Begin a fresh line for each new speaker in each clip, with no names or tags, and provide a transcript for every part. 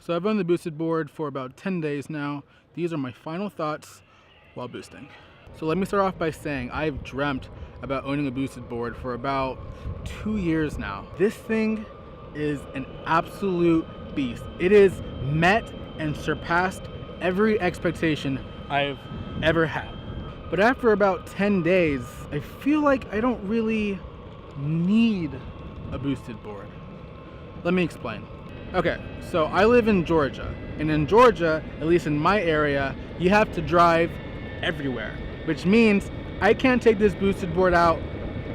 So I've owned the boosted board for about 10 days now. These are my final thoughts while boosting. So let me start off by saying I've dreamt about owning a boosted board for about 2 years now. This thing is an absolute beast. It has met and surpassed every expectation I've ever had. But after about 10 days, I feel like I don't really need a boosted board. Let me explain. Okay, so I live in Georgia, and in Georgia, at least in my area, you have to drive everywhere, which means I can't take this boosted board out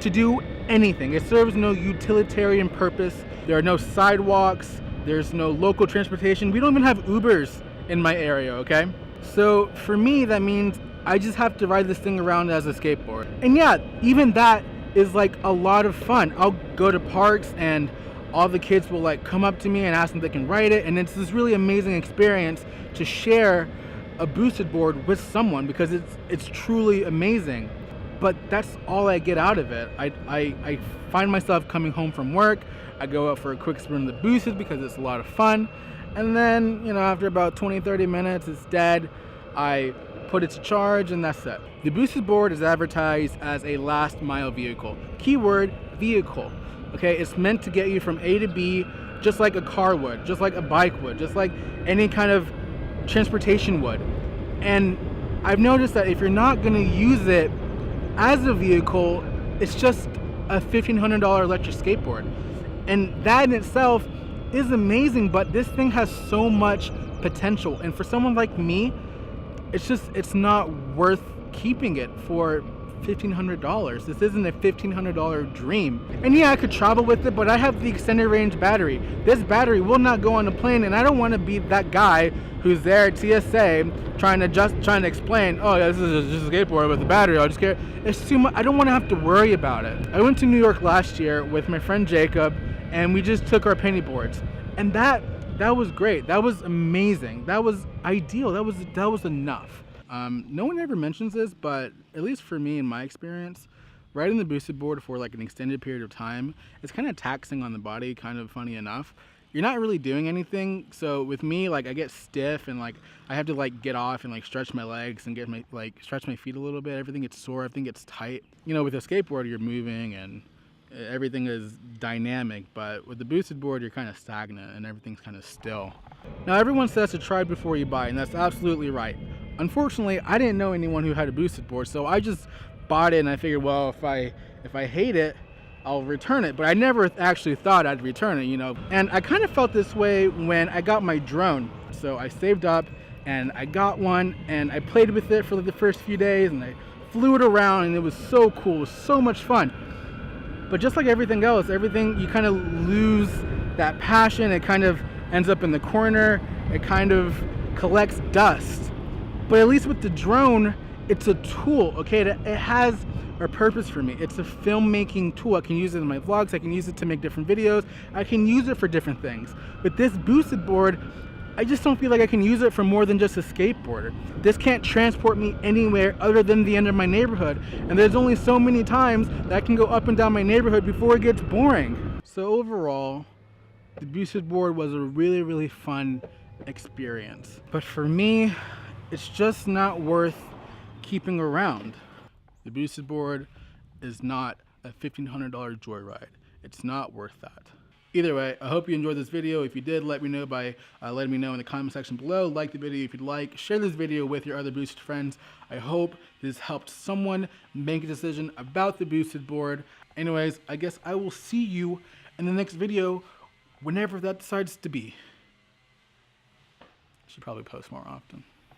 to do anything. It serves no utilitarian purpose. There are no sidewalks, there's no local transportation. We don't even have Ubers in my area, okay? So for me, that means I just have to ride this thing around as a skateboard. And yeah, even that is like a lot of fun. I'll go to parks and all the kids will like come up to me and ask them if they can ride it, and it's this really amazing experience to share a boosted board with someone because it's truly amazing. But that's all I get out of it. I find myself coming home from work, I go out for a quick spin of the boosted because it's a lot of fun, and then, you know, after about 20-30 minutes it's dead. I put it to charge and that's it. The boosted board is advertised as a last mile vehicle. Keyword, vehicle. Okay, it's meant to get you from A to B just like a car would, just like a bike would, just like any kind of transportation would. And I've noticed that if you're not going to use it as a vehicle, it's just a $1,500 electric skateboard. And that in itself is amazing, but this thing has so much potential. And for someone like me, it's not worth keeping it for $1,500. This isn't a $1,500 dream. And yeah, I could travel with it, but I have the extended range battery. This battery will not go on a plane, and I don't want to be that guy who's there at TSA trying to explain, oh yeah, this is just a skateboard with a battery, I'll just get it. It's too much. I don't want to have to worry about it. I went to New York last year with my friend Jacob, and we just took our penny boards. And that was great. That was amazing. That was ideal. That was enough. No one ever mentions this, but at least for me in my experience, riding the boosted board for like an extended period of time, it's kind of taxing on the body, kind of funny enough. You're not really doing anything. So with me, like I get stiff and like I have to like get off and like stretch my legs and stretch my feet a little bit. Everything gets sore, everything gets tight. You know, with a skateboard, you're moving and everything is dynamic, but with the boosted board, you're kind of stagnant and everything's kind of still. Now everyone says to try before you buy, and that's absolutely right. Unfortunately, I didn't know anyone who had a boosted board, so I just bought it and I figured, well, if I hate it, I'll return it. But I never actually thought I'd return it, you know. And I kind of felt this way when I got my drone. So I saved up and I got one and I played with it for like the first few days and I flew it around and it was so cool, it was so much fun. But just like everything else, you kind of lose that passion. It kind of ends up in the corner. It kind of collects dust. But at least with the drone, it's a tool, okay? It has a purpose for me. It's a filmmaking tool. I can use it in my vlogs. I can use it to make different videos. I can use it for different things. With this boosted board, I just don't feel like I can use it for more than just a skateboarder. This can't transport me anywhere other than the end of my neighborhood. And there's only so many times that I can go up and down my neighborhood before it gets boring. So overall, the boosted board was a really, really fun experience. But for me, it's just not worth keeping around. The boosted board is not a $1,500 joyride. It's not worth that. Either way, I hope you enjoyed this video. If you did, let me know by letting me know in the comment section below. Like the video if you'd like. Share this video with your other boosted friends. I hope this helped someone make a decision about the boosted board. Anyways, I guess I will see you in the next video whenever that decides to be. I should probably post more often.